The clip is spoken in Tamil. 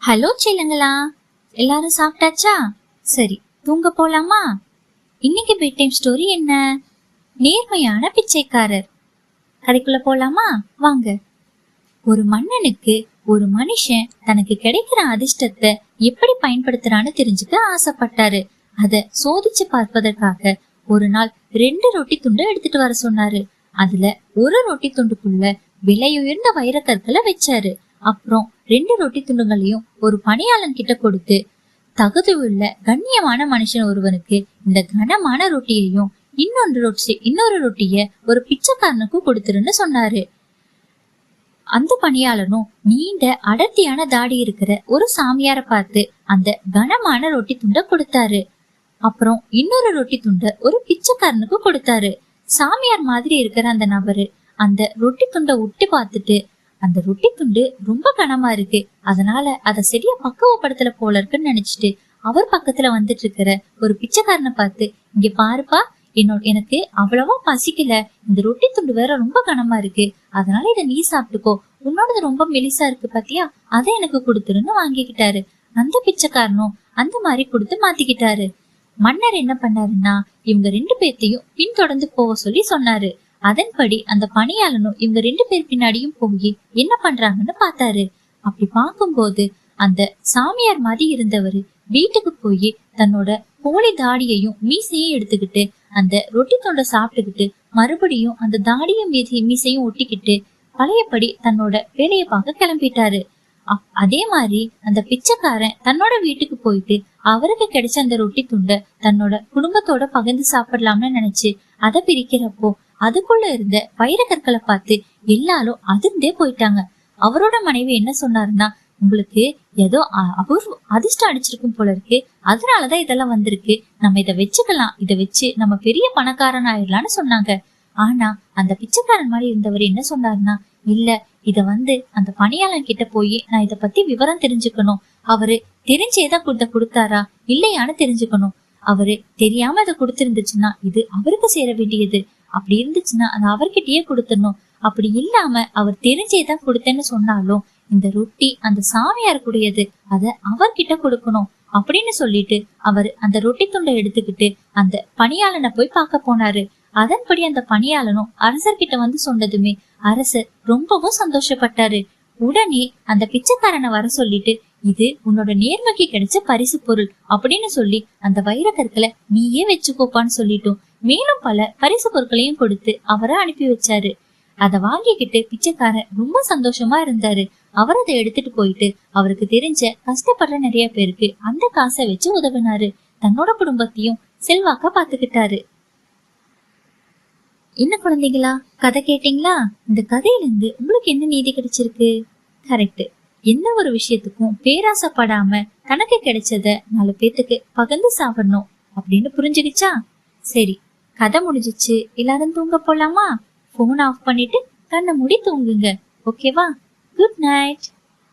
ஹலோ செல்லுங்களா, எல்லாரும் சாப்பிட்டாச்சா? சரி, தூங்க போலாமா? இன்னைக்கு பெட் டைம் ஸ்டோரி என்ன? நேர்மையான பிச்சைக்காரர். கதைக்குள்ள போலாமா? வாங்க. ஒரு மன்னனுக்கு ஒரு மனுஷன் தனக்கு கிடைக்கிற அதிர்ஷ்டத்தை எப்படி பயன்படுத்துறான்னு தெரிஞ்சுக்க ஆசைப்பட்டாரு. அத சோதிச்சு பார்ப்பதற்காக ஒரு நாள் 2 ரொட்டி துண்டு எடுத்துட்டு வர சொன்னாரு. அதுல ஒரு ரொட்டி துண்டுக்குள்ள விலையுயர்ந்த வைரக்கற்களை வச்சாரு. அப்புறம் 2 ரொட்டி துண்டுகளையும் ஒரு பணியாளன் கிட்ட கொடுத்து, தகுதியுள்ள கண்ணியமான மனுஷன் ஒருவனுக்கு இந்த கனமான ரொட்டியையும் இன்னொரு ரொட்டிய ஒரு பிச்சைக்காரனுக்கு கொடுத்துருன்னு சொன்னாரு. அந்த பணியாளனும் நீண்ட அடர்த்தியான தாடி இருக்கிற ஒரு சாமியார பார்த்து அந்த கனமான ரொட்டி துண்டை கொடுத்தாரு. அப்புறம் இன்னொரு ரொட்டி துண்டை ஒரு பிச்சைக்காரனுக்கு கொடுத்தாரு. சாமியார் மாதிரி இருக்கிற அந்த நபரு அந்த ரொட்டி துண்டை உட்டி பார்த்துட்டு, அந்த ரொட்டி துண்டு ரொம்ப கனமா இருக்கு, அதனால அதை சரியா பக்குவப்படுத்தல போல இருக்குன்னு நினைச்சிட்டு அவர் பக்கத்துல வந்துட்டு இருக்கிற ஒரு பிச்சைக்காரனை பார்த்து, இங்க பாருப்பா, எனக்கு அவ்வளவா பசிக்கல, இந்த ரொட்டி துண்டு வேற ரொம்ப கனமா இருக்கு, அதனால இதை நீ சாப்பிட்டுக்கோ, உன்னோடது ரொம்ப மெலிசா இருக்கு பாத்தியா, அதை எனக்கு கொடுத்துருன்னு வாங்கிக்கிட்டாரு. அந்த பிச்சைக்காரனும் அந்த மாதிரி கொடுத்து மாத்திக்கிட்டாரு. மன்னர் என்ன பண்ணாருன்னா, இவங்க 2 பேர்த்தையும் பின்தொடர்ந்து போக சொல்லி சொன்னாரு. அதன்படி அந்த பணியாளனும் இவங்க 2 பேர் பின்னாடியும் போய் என்ன பண்றாங்கன்னு பார்த்தாரு. அப்படி பார்க்கும்போது அந்த சாமியார் மாதிரி இருந்தவரு வீட்டுக்கு போய் தன்னோட போலி தாடியையும் மீசையும் எடுத்துக்கிட்டு அந்த ரொட்டி தொண்டை சாப்பிட்டுக்கிட்டு மறுபடியும் அந்த தாடியும் மீசையும் ஒட்டிக்கிட்டு பழையபடி தன்னோட வேலையை பார்க்க கிளம்பிட்டாரு. அதே மாதிரி அந்த பிச்சைக்காரன் தன்னோட வீட்டுக்கு போயிட்டு அவருக்கு கிடைச்ச அந்த ரொட்டி துண்டை தன்னோட குடும்பத்தோட பகிர்ந்து சாப்பிடலாம்னு நினைச்சு அதை பிரிக்கிறப்போ அதுக்குள்ள இருந்த வைரக்கற்களை பார்த்து எல்லாரும் அதிர்ந்தே போயிட்டாங்க. அவரோட மனைவி என்ன சொன்னாருன்னா, உங்களுக்கு ஏதோ அதிர்ஷ்டம் அடிச்சிருக்கும் போல இருக்கு, அதனாலதான் இதெல்லாம் வந்திருக்கு, நம்ம இதை வச்சுக்கலாம், இதை வச்சு நம்ம பெரிய பணக்காரன் ஆயிடலாம்னு சொன்னாங்க. ஆனா அந்த பிச்சைக்காரன் மாதிரி இருந்தவர் என்ன சொன்னாருன்னா, இல்ல, இத அந்த பணியாளன் கிட்ட போய் நான் இத பத்தி விவரம் தெரிஞ்சுக்கணும், அவரு தெரிஞ்சேதான் கொடுத்தாரா இல்லையான்னு தெரிஞ்சுக்கணும், அவரு தெரியாம இதை கொடுத்திருந்துச்சுன்னா இது அவருக்கு சேர வேண்டியது, அப்படி இருந்துச்சுன்னா அது அவர்கிட்டயே கொடுத்துடணும், அப்படி இல்லாம அவர் தெரிஞ்சேதான் கொடுத்தேன்னு சொன்னாலும் இந்த ரொட்டி அந்த சாமியாருக்குடையது, அத அவர்கிட்ட கொடுக்கணும் அப்படின்னு சொல்லிட்டு அவர் அந்த ரொட்டி துண்டை எடுத்துக்கிட்டு அந்த பணியாளனை போய் பார்க்க போனாரு. அதன்படி அந்த பணியாளனும் அரசர்கிட்ட வந்து சொன்னதுமே அரசர் ரொம்பவும் சந்தோஷப்பட்டாரு. உடனே அந்த பிச்சைக்காரனை வர சொல்லிட்டு, இது உன்னோட நேர்மைக்கு கிடைச்ச பரிசு பொருள் அப்படின்னு சொல்லி அந்த வைரக்கற்களை நீயே வச்சுக்கோப்பான்னு சொல்லிட்டோம். மேலும் பல பரிசு பொருட்களையும் கொடுத்து அவரை அனுப்பி வச்சாரு. அதை வாங்கிக்கிட்டு பிச்சைக்காரன் ரொம்ப சந்தோஷமா இருந்தாரு. அவர் அதை எடுத்துட்டு போயிட்டு அவருக்கு தெரிஞ்ச கஷ்டப்படுற நிறைய பேருக்கு அந்த காசை வச்சு உதவினாரு. தன்னோட குடும்பத்தையும் செல்வாக்கா பாத்துக்கிட்டாரு. என்ன குழந்தைங்களா, கதை கேட்டீங்களா? இந்த கதையில இருந்து உங்களுக்கு என்ன நீதி கிடைச்சிருக்கு? கரெக்ட். எந்த ஒரு விஷயத்துக்கும் பேராசைப்படாம தனக்கு கிடைச்சத 4 பேத்துக்கு பகிர்ந்து சாப்பிடணும் அப்படின்னு புரிஞ்சுக்கிச்சா? சரி, கதை முடிஞ்சிச்சு, எல்லாரும் தூங்க போலாமா? போன் ஆஃப் பண்ணிட்டு கண்ணை மூடி தூங்குங்க. ஓகேவா? Good night.